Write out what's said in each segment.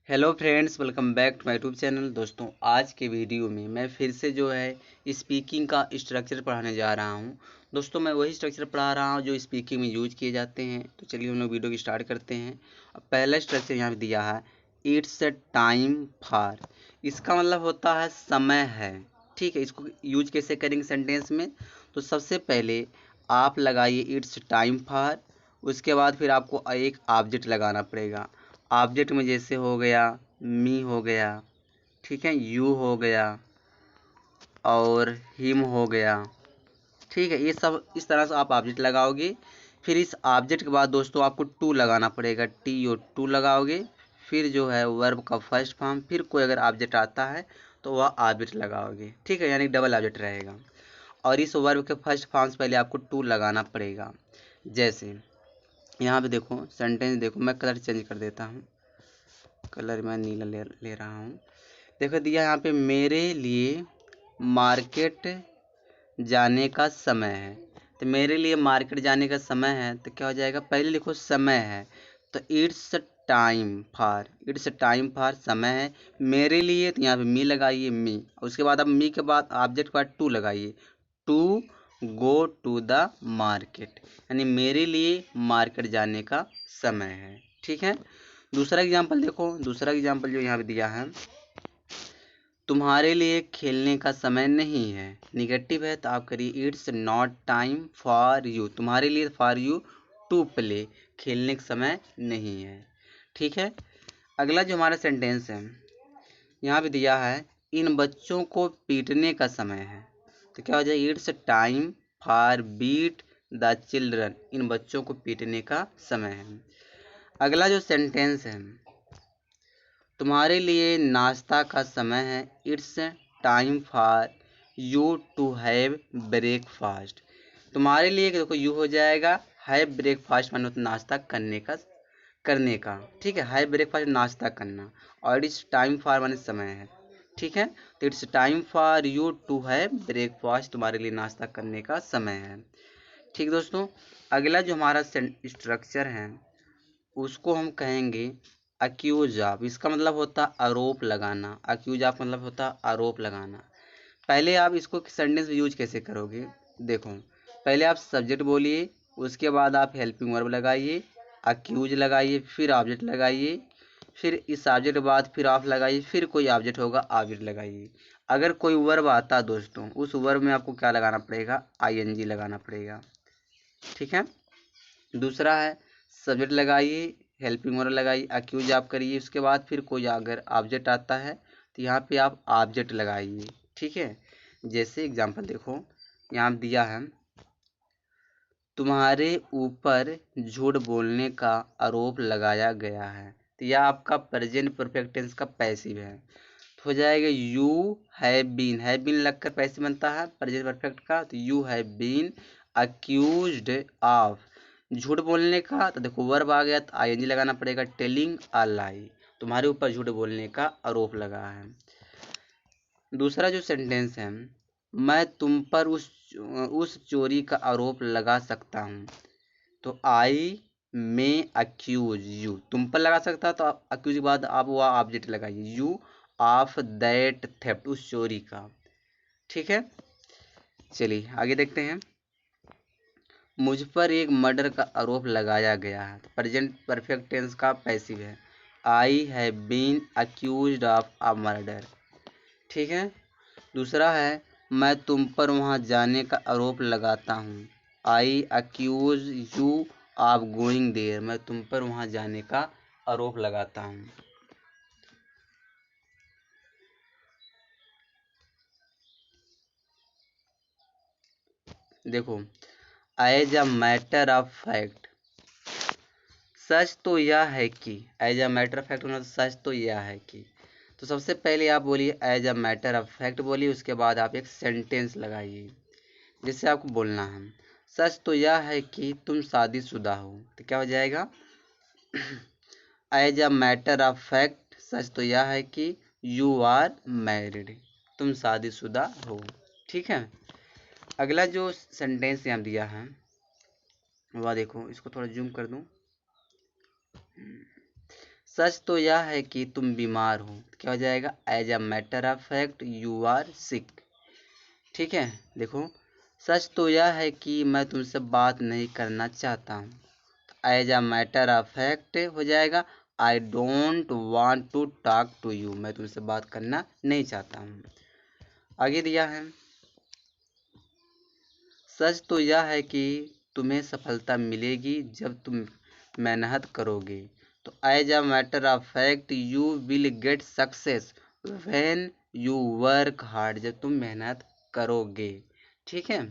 Hello friends, welcome back to my YouTube channel. दोस्तों, आज के वीडियो में मैं फिर से जो है स्पीकिंग का स्ट्रक्चर पढ़ाने जा रहा हूं। दोस्तों, मैं वही स्ट्रक्चर पढ़ा रहा हूं जो स्पीकिंग में यूज किए जाते हैं। तो चलिए हम लोग वीडियो की स्टार्ट करते हैं। अब पहला स्ट्रक्चर यहाँ पे दिया है, इट्स अ टाइम फॉर। इसका मतलब होता है समय है। ठीक है, इसको यूज कैसे करेंगे सेंटेंस में? तो सबसे पहले आप लगाइए इट्स टाइम फॉर। उसके बाद फिर आपको एक ऑब्जेक्ट लगाना पड़ेगा। ऑब्जेक्ट में जैसे हो गया मी हो गया, ठीक है, यू हो गया और हिम हो गया। ठीक है, ये सब इस तरह से आप ऑब्जेक्ट लगाओगे। फिर इस ऑब्जेक्ट के बाद दोस्तों आपको टू लगाना पड़ेगा, टी ओ टू लगाओगे। फिर जो है वर्ब का फर्स्ट फॉर्म, फिर कोई अगर ऑब्जेक्ट आता है तो वह ऑब्जेक्ट लगाओगे। ठीक है, यानी डबल ऑब्जेक्ट रहेगा। और इस वर्ब के फर्स्ट फॉर्म से पहले आपको टू लगाना पड़ेगा। जैसे यहाँ पे देखो सेंटेंस, देखो मैं कलर चेंज कर देता हूँ। कलर मैं नीला ले रहा हूँ। देखो दिया यहाँ पे, मेरे लिए मार्केट जाने का समय है। तो मेरे लिए मार्केट जाने का समय है तो क्या हो जाएगा, पहले लिखो समय है तो it's time for, it's time for समय है मेरे लिए। तो यहाँ पे मी लगाइए, मी। उसके बाद अब मी के बाद ऑब्जेक्ट के बाद टू लगाइए, to go to the market, यानी मेरे लिए मार्केट जाने का समय है। ठीक है, दूसरा एग्जाम्पल देखो। दूसरा एग्जाम्पल जो यहाँ पे दिया है, तुम्हारे लिए खेलने का समय नहीं है। निगेटिव है तो आप करिए it's not time for you. तुम्हारे लिए फॉर यू टू प्ले, खेलने का समय नहीं है। ठीक है, अगला जो हमारा सेंटेंस है यहाँ पे दिया है, इन बच्चों को पीटने का समय है। तो क्या हो जाए, it's time for beat the children. इन बच्चों को पीटने का समय है। अगला जो सेंटेंस है, तुम्हारे लिए नाश्ता का समय है। It's time for you to have breakfast. तुम्हारे लिए देखो यू हो जाएगा, हैव ब्रेकफास्ट मानो तो नाश्ता करने का। ठीक है, हैव ब्रेकफास्ट नाश्ता करना, और इट्स टाइम फॉर माने समय है। ठीक है, तो it's time for you to have breakfast, तुम्हारे लिए नाश्ता करने का समय है। ठीक दोस्तों, अगला जो हमारा स्ट्रक्चर है उसको हम कहेंगे अक्यूज ऑफ। इसका मतलब होता आरोप लगाना। अक्यूज ऑफ मतलब होता आरोप लगाना। पहले आप इसको सेंटेंस में यूज कैसे करोगे, देखो। पहले आप सब्जेक्ट बोलिए, उसके बाद आप हेल्पिंग वर्ब लगाइए, अक्यूज लगाइए, फिर ऑब्जेक्ट लगाइए, फिर इस ऑब्जेक्ट के बाद फिर आप लगाइए, फिर कोई ऑब्जेक्ट होगा ऑब्जेक्ट लगाइए। अगर कोई वर्ब आता दोस्तों, उस वर्ब में आपको क्या लगाना पड़ेगा, आईएनजी लगाना पड़ेगा। ठीक है, दूसरा है सब्जेक्ट लगाइए, हेल्पिंग वर्ब लगाइए, अक्यूज आप करिए। उसके बाद फिर कोई अगर ऑब्जेक्ट आता है तो यहाँ पे आप ऑब्जेक्ट लगाइए। ठीक है, जैसे एग्जांपल देखो, यहाँ दिया है, तुम्हारे ऊपर झूठ बोलने का आरोप लगाया गया है। तो यह आपका प्रेजेंट परफेक्ट टेंस का पैसिव है। तो हो जाएगा यू हैव बीन लगकर पैसिव बनता है प्रेजेंट परफेक्ट का। तो you have been accused of, झूठ बोलने का। तो देखो वर्ब आ गया तो आईएनजी लगाना पड़ेगा, टेलिंग अ लाई, तुम्हारे ऊपर झूठ बोलने का आरोप लगा है। दूसरा जो सेंटेंस है, मैं तुम पर उस चोरी का आरोप लगा सकता हूँ। तो आई में अक्यूज यू, तुम पर लगा सकता है तो अक्यूज के बाद आप वह ऑब्जेक्ट लगाइए, यू ऑफ दैट थेफ्ट, उस चोरी का। ठीक है, चलिए आगे देखते हैं। मुझ पर एक मर्डर का आरोप लगाया गया है। प्रेजेंट परफेक्ट टेंस का पैसिव है, I have been accused of a murder. ठीक है, दूसरा है, मैं तुम पर वहां जाने का आरोप लगाता हूँ। I accuse you of going there, मैं तुम पर वहां जाने का आरोप लगाता हूँ। देखो, as a matter of fact, सच तो यह है कि, as a matter of fact मतलब सच तो यह है कि। तो सबसे पहले आप बोलिए as a matter of fact बोलिए, उसके बाद आप एक सेंटेंस लगाइए जिससे आपको बोलना है, सच तो यह है कि तुम शादीशुदा हो। तो क्या हो जाएगा, as a matter of fact सच तो यह है कि यू आर मैरिड, तुम शादीशुदा हो। ठीक है, अगला जो सेंटेंस यहाँ दिया है वह देखो, इसको थोड़ा जूम कर दूं। सच तो यह है कि तुम बीमार हो, तो क्या हो जाएगा, as a matter of fact you are sick. ठीक है, देखो सच तो यह है कि मैं तुमसे बात नहीं करना चाहता हूँ, as a matter of fact हो जाएगा I don't want to talk to you, मैं तुमसे बात करना नहीं चाहता हूँ। आगे दिया है, सच तो यह है कि तुम्हें सफलता मिलेगी जब तुम मेहनत करोगे, तो as a matter of fact you will get success when you work hard, जब तुम मेहनत करोगे। ठीक है,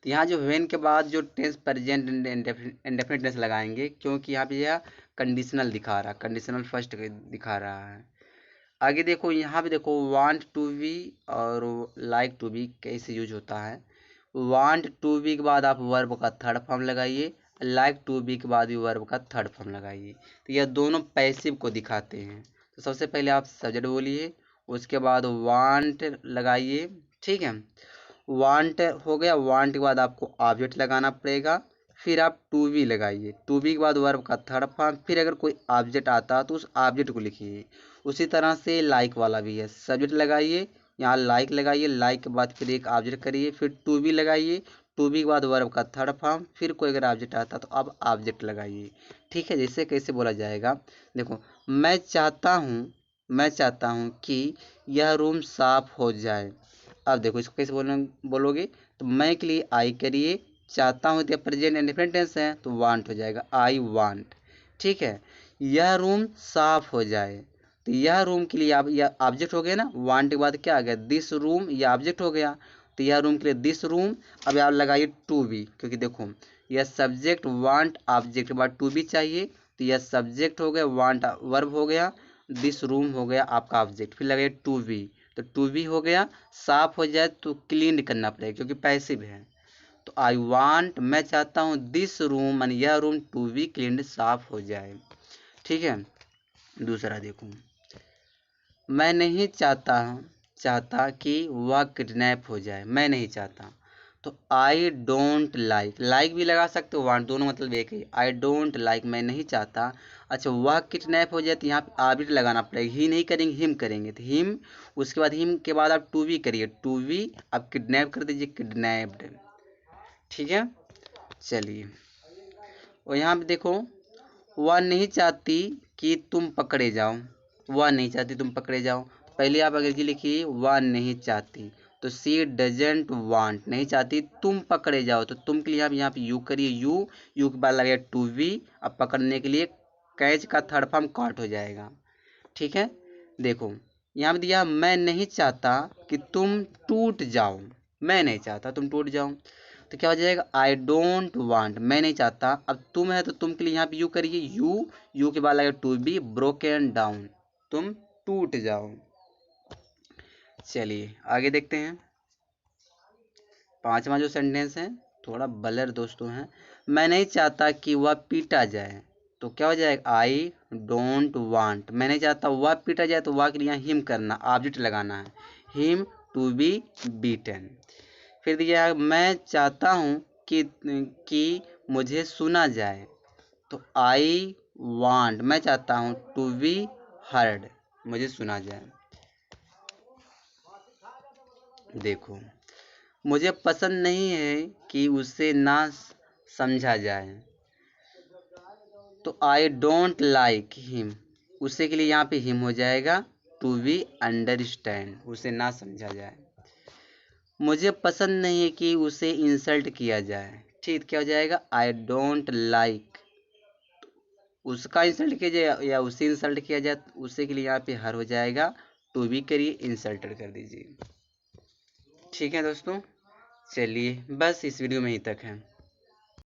तो यहाँ जो व्हेन के बाद जो टेंस प्रेजेंट इंडेफिनिट टेंस लगाएंगे, क्योंकि यहाँ पे यह कंडीशनल दिखा रहा है, कंडीशनल फर्स्ट दिखा रहा है। आगे देखो, यहाँ पे देखो वांट टू बी और लाइक टू बी कैसे यूज होता है। वांट टू बी के बाद आप वर्ब का थर्ड फॉर्म लगाइए, लाइक टू बी के बाद भी वर्ब का थर्ड फॉर्म लगाइए, तो यह दोनों पैसिव को दिखाते हैं। तो सबसे पहले आप सब्जेक्ट बोलिए, उसके बाद वांट लगाइए। ठीक है, वांट हो गया, वांट के बाद आपको ऑब्जेक्ट लगाना पड़ेगा, फिर आप टू बी लगाइए, टू बी के बाद वर्ब का थर्ड फॉर्म, फिर अगर कोई ऑब्जेक्ट आता तो उस ऑब्जेक्ट को लिखिए। उसी तरह से लाइक वाला भी है, सब्जेक्ट लगाइए, यहाँ लाइक लगाइए, लाइक के बाद फिर एक ऑब्जेक्ट करिए, फिर टू बी लगाइए, टू बी के बाद वर्ब का थर्ड फॉर्म, फिर कोई अगर ऑब्जेक्ट आता तो अब ऑब्जेक्ट लगाइए। ठीक है, जैसे कैसे बोला जाएगा, देखो मैं चाहता हूँ कि यह रूम साफ हो जाए। अब देखो इसको कैसे बोलोगे, तो मैं के लिए आई करिए, चाहता हूँ तो प्रेजेंट इंडेफिनिट टेंस है तो वांट हो जाएगा, आई वांट। ठीक है, यह रूम साफ हो जाए, तो यह रूम के लिए आप यह ऑब्जेक्ट हो गया ना, वांट के बाद क्या आ गया, दिस रूम, यह ऑब्जेक्ट हो गया, तो यह रूम के लिए दिस रूम। अब आप लगाइए टू बी, क्योंकि देखो यह सब्जेक्ट वांट ऑब्जेक्ट के बाद टू बी चाहिए, तो यह सब्जेक्ट हो गया, वांट वर्ब हो गया, दिस रूम हो गया आपका ऑब्जेक्ट, फिर लगाइए टू बी, तो टू बी हो गया। साफ हो जाए तो क्लीन करना पड़ेगा क्योंकि पैसिव है, तो आई वांट, मैं चाहता हूँ दिस रूम मान यह रूम टू बी क्लीन, साफ हो जाए। ठीक है, दूसरा देखो, मैं नहीं चाहता कि वह किडनैप हो जाए, मैं नहीं चाहता, तो आई डोंट लाइक, लाइक भी लगा सकते हो, वांट दोनों मतलब एक ही, आई डोंट लाइक मैं नहीं चाहता। अच्छा, वह किडनैप हो जाए तो यहाँ पे ऑब्जेक्ट लगाना पड़ेगा, ही नहीं करेंगे हिम करेंगे, तो हिम, उसके बाद हिम के बाद आप टू बी करिए, टू बी अब किडनैप कर दीजिए, किडनैप्ड। ठीक है, चलिए, और यहाँ पे देखो, वह नहीं चाहती कि तुम पकड़े जाओ, वह नहीं चाहती तुम पकड़े जाओ, पहले आप अंग्रेजी लिखिए, वह नहीं चाहती, तो सी डजेंट वांट, नहीं चाहती तुम पकड़े जाओ, तो तुम के लिए आप यहाँ पे यू करिए, यू के बाद लगे टू बी, अब पकड़ने के लिए कैच का थर्ड फॉर्म कॉट हो जाएगा। ठीक है, देखो यहाँ पे दिया, मैं नहीं चाहता कि तुम टूट जाओ, मैं नहीं चाहता तुम टूट जाओ, तो क्या हो जाएगा, आई डोंट वांट, मैं नहीं चाहता, अब तुम है तो तुम के लिए यहाँ पे यू करिए, यू के बाद लगे टू बी ब्रोकन डाउन, तुम टूट जाओ। चलिए आगे देखते हैं, पांचवा जो सेंटेंस है थोड़ा बलर दोस्तों है, मैं नहीं चाहता कि वह पीटा जाए, तो क्या हो जाएगा, आई डोंट वांट, मैं नहीं चाहता वह पीटा जाए, तो वह के लिए हिम करना, ऑब्जेक्ट लगाना है, हिम टू बी बीटन। फिर दिया है, मैं चाहता हूँ कि मुझे सुना जाए, तो आई वांट, मैं चाहता हूँ टू बी हर्ड, मुझे सुना जाए। देखो, मुझे पसंद नहीं है कि उसे ना समझा जाए, तो आई डोंट लाइक हिम, उसे के लिए यहाँ पे हिम हो जाएगा, टू बी अंडरस्टैंड, उसे ना समझा जाए। मुझे पसंद नहीं है कि उसे इंसल्ट किया जाए, ठीक, क्या हो जाएगा, आई डोंट लाइक, उसका इंसल्ट किया जाए या उसे इंसल्ट किया जाए, उसे के लिए यहाँ पे हर हो जाएगा, टू बी करिए, इंसल्टेड कर दीजिए। ठीक है दोस्तों, चलिए बस इस वीडियो में ही तक है।